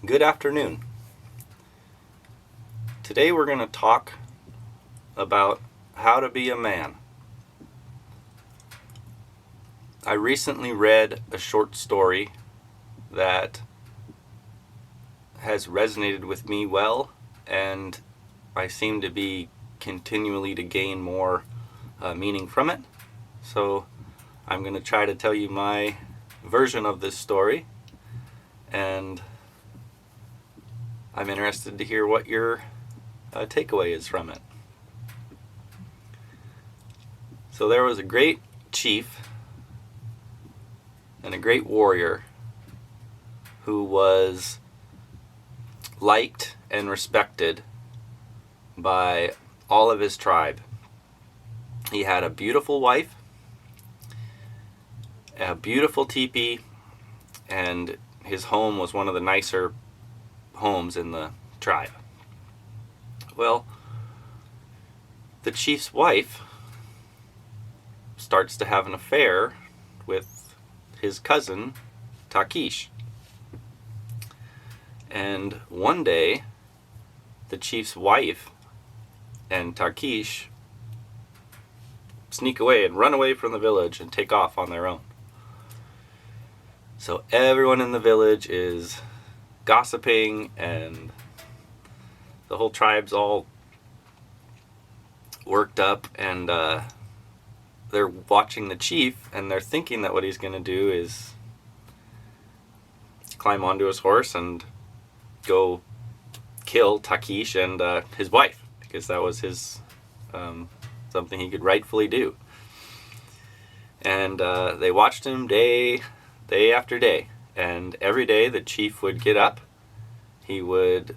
Good afternoon. Today we're going to talk about how to be a man. I recently read a short story that has resonated with me well, and I seem to be continually to gain more meaning from it. So I'm going to try to tell you my version of this story, and I'm interested to hear what your takeaway is from it. So there was a great chief and a great warrior who was liked and respected by all of his tribe. He had a beautiful wife, a beautiful teepee, and his home was one of the nicer homes in the tribe. Well, the chief's wife starts to have an affair with his cousin, Takish. And one day, the chief's wife and Takish sneak away and run away from the village and take off on their own. So everyone in the village is gossiping, and the whole tribe's all worked up, and they're watching the chief, and they're thinking that what he's going to do is climb onto his horse and go kill Takish and his wife, because that was his something he could rightfully do. And they watched him day after day, and every day the chief would get up, he would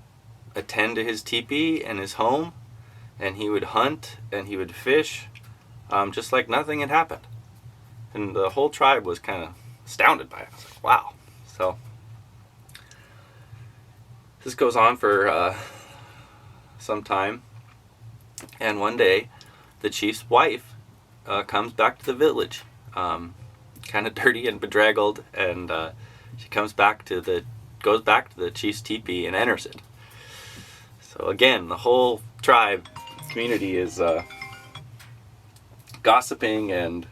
attend to his teepee and his home, and he would hunt and he would fish, just like nothing had happened. And the whole tribe was kind of astounded by it. I was like, wow. So this goes on for some time, and one day the chief's wife comes back to the village, kind of dirty and bedraggled, and she goes back to the chief's teepee and enters it. So again, the whole tribe community is gossiping and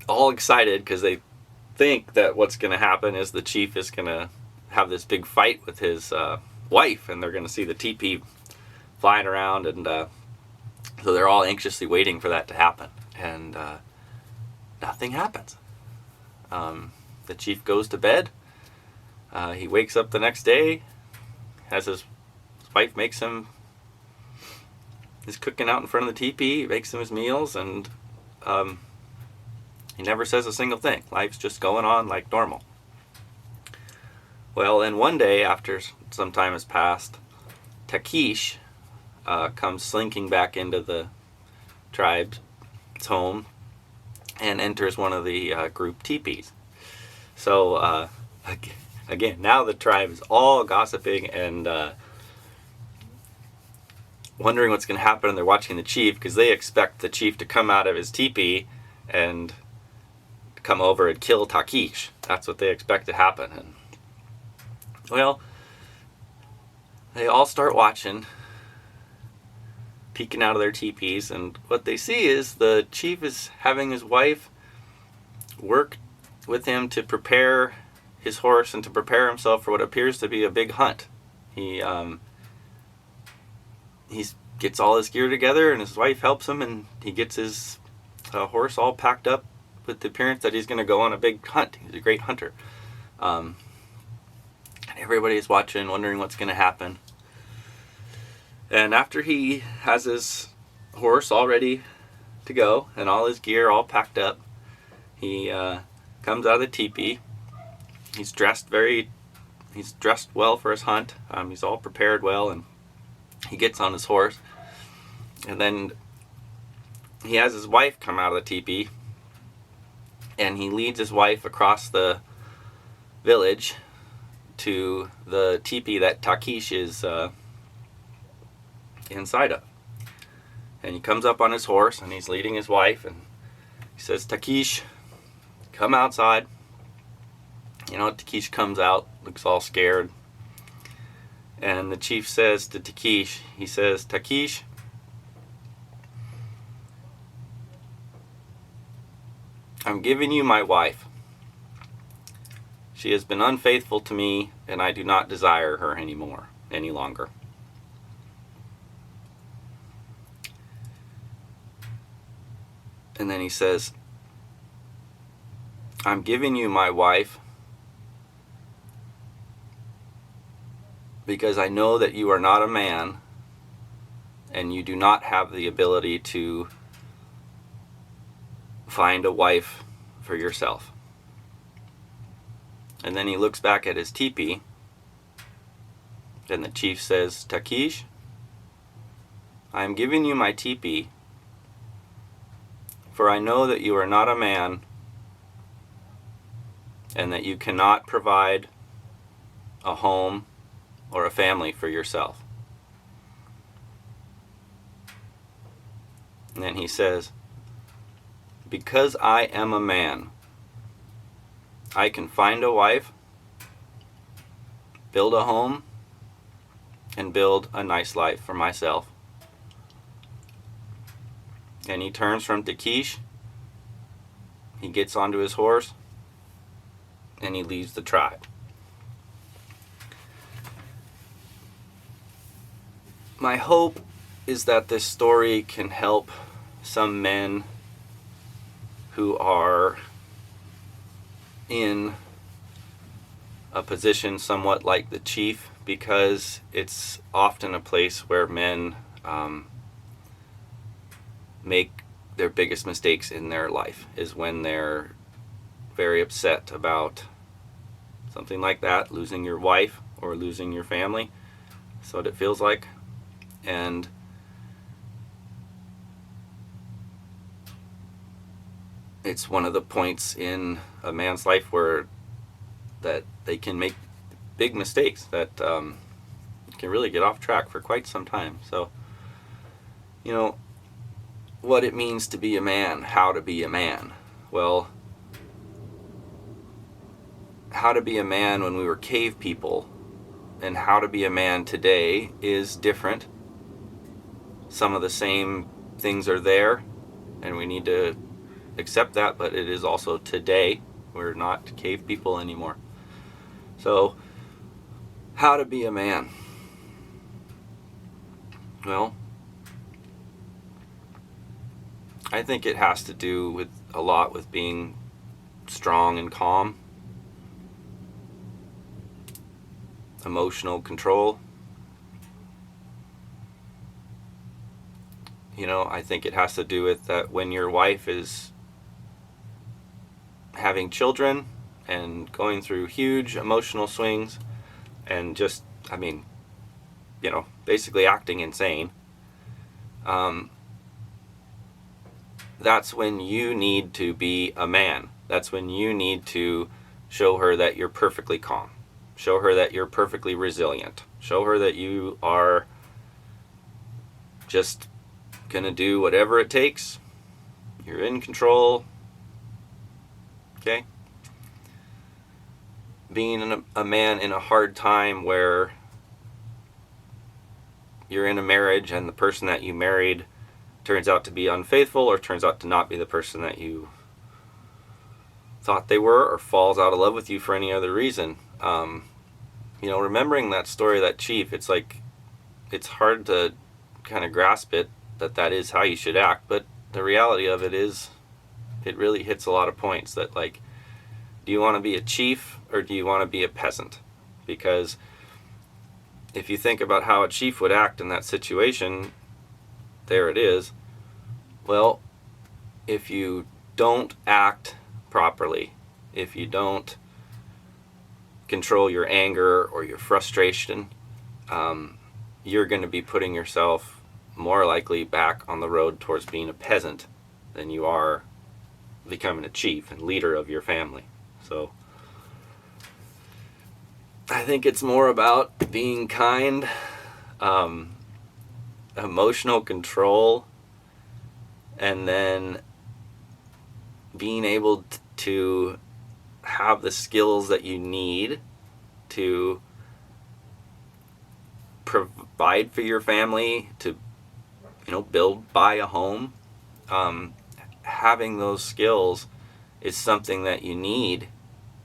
all excited because they think that what's going to happen is the chief is going to have this big fight with his wife, and they're going to see the teepee flying around, and so they're all anxiously waiting for that to happen, and nothing happens. The chief goes to bed. He wakes up the next day, has his wife makes him, is cooking out in front of the teepee, makes him his meals, and he never says a single thing. Life's just going on like normal. Well, then one day, after some time has passed, Takish comes slinking back into the tribe's home and enters one of the group teepees. So, again, now the tribe is all gossiping and wondering what's going to happen, and they're watching the chief because they expect the chief to come out of his teepee and come over and kill Takish. That's what they expect to happen. And well, they all start watching, peeking out of their teepees, and what they see is the chief is having his wife work with him to prepare his horse and to prepare himself for what appears to be a big hunt. He gets all his gear together, and his wife helps him, and he gets his horse all packed up with the appearance that he's going to go on a big hunt. He's a great hunter. And everybody's watching, wondering what's going to happen. And after he has his horse all ready to go and all his gear all packed up, he comes out of the teepee. He's dressed well for his hunt. He's all prepared well, and he gets on his horse. And then he has his wife come out of the teepee, and he leads his wife across the village to the teepee that Takish is inside of. And he comes up on his horse, and he's leading his wife, and he says, "Takish, come outside. Takeesh comes out, looks all scared. And the chief says to Takeesh, he says, "Takeesh, I'm giving you my wife. She has been unfaithful to me, and I do not desire her any longer." And then he says, "I'm giving you my wife because I know that you are not a man and you do not have the ability to find a wife for yourself." And then he looks back at his teepee, and the chief says, "Takeesh, I am giving you my teepee, for I know that you are not a man and that you cannot provide a home or a family for yourself." And then he says, "Because I am a man, I can find a wife, build a home, and build a nice life for myself." And he turns from Takeesh, he gets onto his horse, and he leaves the tribe. My hope is that this story can help some men who are in a position somewhat like the chief, because it's often a place where men make their biggest mistakes in their life, is when they're very upset about something like that, losing your wife or losing your family. That's what it feels like. And it's one of the points in a man's life where that they can make big mistakes that can really get off track for quite some time. So, what it means to be a man, how to be a man. Well, how to be a man when we were cave people and how to be a man today is different. Some of the same things are there, and we need to accept that, but it is also today. We're not cave people anymore. So, how to be a man? Well, I think it has to do a lot with being strong and calm, emotional control. I think it has to do with that when your wife is having children and going through huge emotional swings and just, basically acting insane, that's when you need to be a man. That's when you need to show her that you're perfectly calm. Show her that you're perfectly resilient. Show her that you are just going to do whatever it takes. You're in control. Okay? Being a man in a hard time where you're in a marriage and the person that you married turns out to be unfaithful or turns out to not be the person that you thought they were, or falls out of love with you for any other reason. Remembering that story of that chief, it's like, it's hard to kind of grasp it, that is how you should act, but the reality of it is, it really hits a lot of points that, like, do you want to be a chief or do you want to be a peasant? Because if you think about how a chief would act in that situation, there it is. Well, if you don't act properly, if you don't control your anger or your frustration, you're going to be putting yourself more likely back on the road towards being a peasant than you are becoming a chief and leader of your family. So I think it's more about being kind, emotional control, and then being able to have the skills that you need to provide for your family, to buy a home. Having those skills is something that you need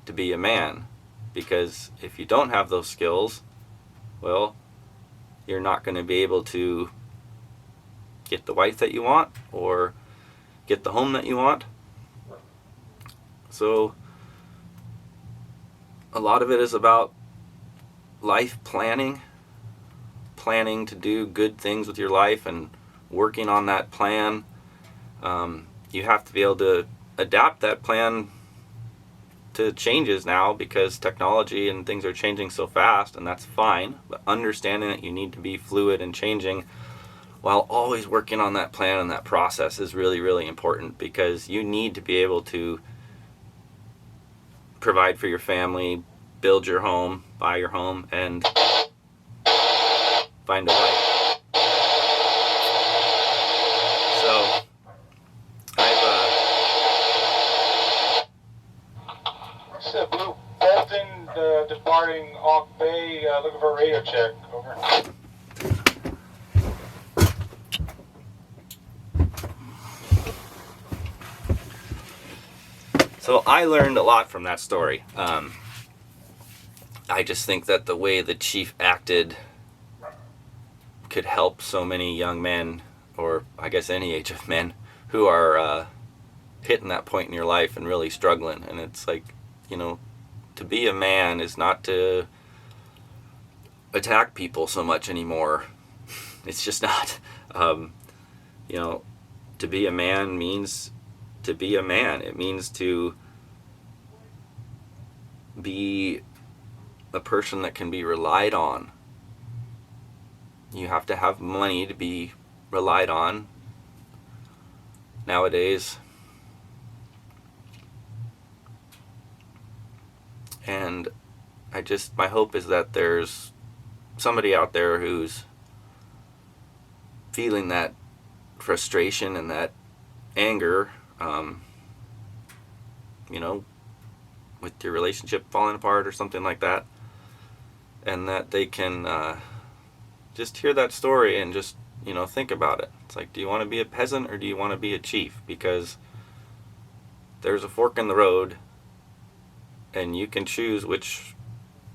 to be a man, because if you don't have those skills, well, you're not going to be able to get the wife that you want or get the home that you want. So a lot of it is about life planning to do good things with your life and working on that plan. You have to be able to adapt that plan to changes now, because technology and things are changing so fast, and that's fine. But understanding that you need to be fluid and changing while always working on that plan and that process is really, really important, because you need to be able to provide for your family, build your home, buy your home, and find a wife. So Blue Fulton departing Hawk Bay, looking for a radio check. Over. So I learned a lot from that story. I just think that the way the chief acted could help so many young men, or I guess any age of men, who are hitting that point in your life and really struggling. And it's like, to be a man is not to attack people so much anymore. It's just not. To be a man means to be a man. It means to be a person that can be relied on. You have to have money to be relied on nowadays. And my hope is that there's somebody out there who's feeling that frustration and that anger, with your relationship falling apart or something like that, and that they can just hear that story and just, think about it. It's like, do you want to be a peasant or do you want to be a chief? Because there's a fork in the road, and you can choose which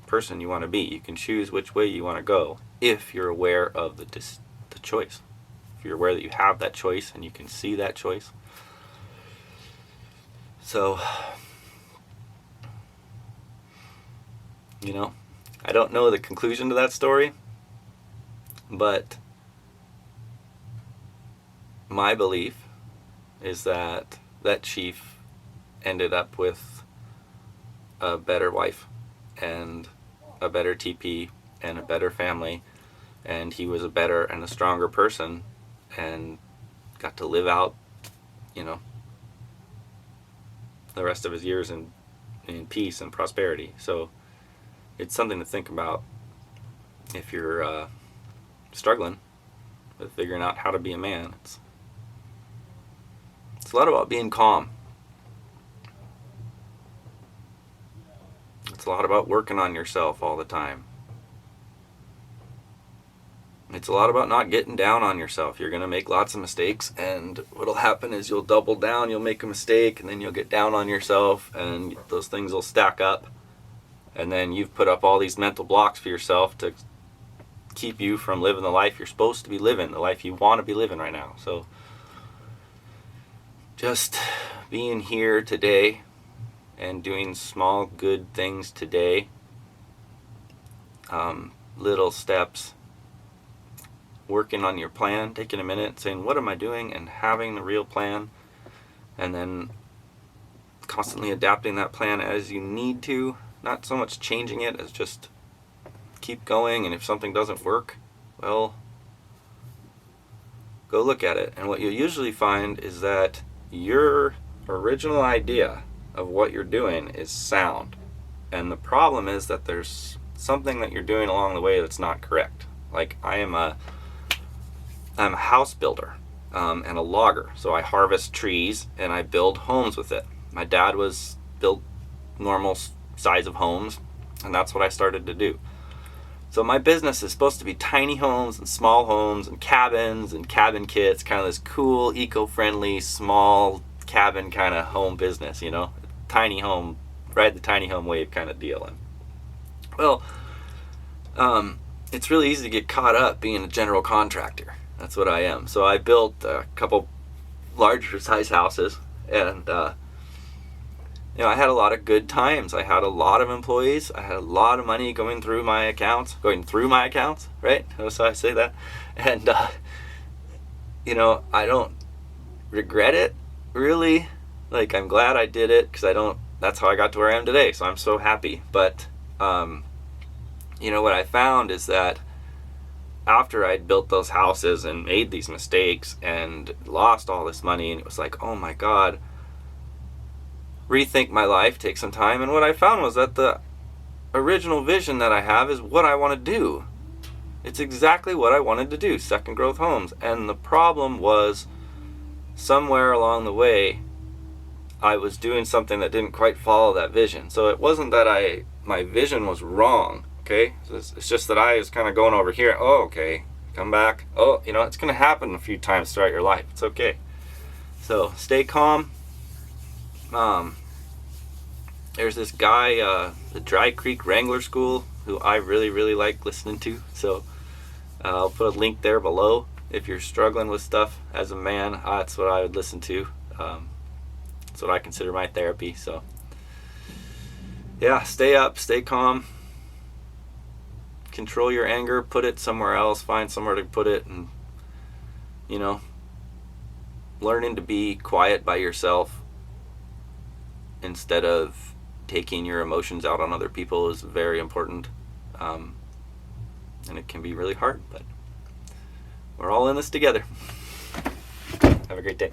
person you want to be. You can choose which way you want to go if you're aware of the choice. If you're aware that you have that choice and you can see that choice. So, I don't know the conclusion to that story, but my belief is that that chief ended up with a better wife and a better TP and a better family, and he was a better and a stronger person and got to live out, the rest of his years in peace and prosperity. So it's something to think about if you're struggling with figuring out how to be a man. It's a lot about being calm. It's a lot about working on yourself all the time. It's a lot about not getting down on yourself. You're going to make lots of mistakes, and what'll happen is you'll double down, you'll make a mistake, and then you'll get down on yourself, and those things will stack up. And then you've put up all these mental blocks for yourself to keep you from living the life you're supposed to be living, the life you want to be living right now. So just being here today and doing small good things today, little steps, working on your plan, taking a minute, saying, what am I doing, and having the real plan, and then constantly adapting that plan as you need to, not so much changing it as just keep going, and if something doesn't work, well, go look at it. And what you'll usually find is that your original idea of what you're doing is sound, and the problem is that there's something that you're doing along the way that's not correct. Like, I'm a house builder and a logger, so I harvest trees and I build homes with it. My dad was normal size of homes, and that's what I started to do. So my business is supposed to be tiny homes and small homes and cabin kits, kind of this cool, eco-friendly, small cabin kind of home business, tiny home, ride the tiny home wave kind of deal. And well, it's really easy to get caught up being a general contractor. That's what I am. So I built a couple larger size houses, and I had a lot of good times. I had a lot of employees. I had a lot of money going through my accounts, right? So I say that. And, I don't regret it, really. Like, I'm glad I did it, because that's how I got to where I am today. So I'm so happy. But, what I found is that after I'd built those houses and made these mistakes and lost all this money, and it was like, oh my God, rethink my life, take some time. And what I found was that the original vision that I have is what I want to do. It's exactly what I wanted to do, Second Growth Homes. And the problem was, somewhere along the way, I was doing something that didn't quite follow that vision. So it wasn't that my vision was wrong, okay? It's just that I was kind of going over here. Oh, okay, come back. Oh, it's going to happen a few times throughout your life. It's okay. So stay calm. There's this guy, the Dry Creek Wrangler School, who I really, really like listening to. So I'll put a link there below. If you're struggling with stuff as a man, that's what I would listen to. That's what I consider my therapy. So yeah, stay up, stay calm. Control your anger, put it somewhere else, find somewhere to put it, and learning to be quiet by yourself instead of taking your emotions out on other people is very important. And it can be really hard, but we're all in this together. Have a great day.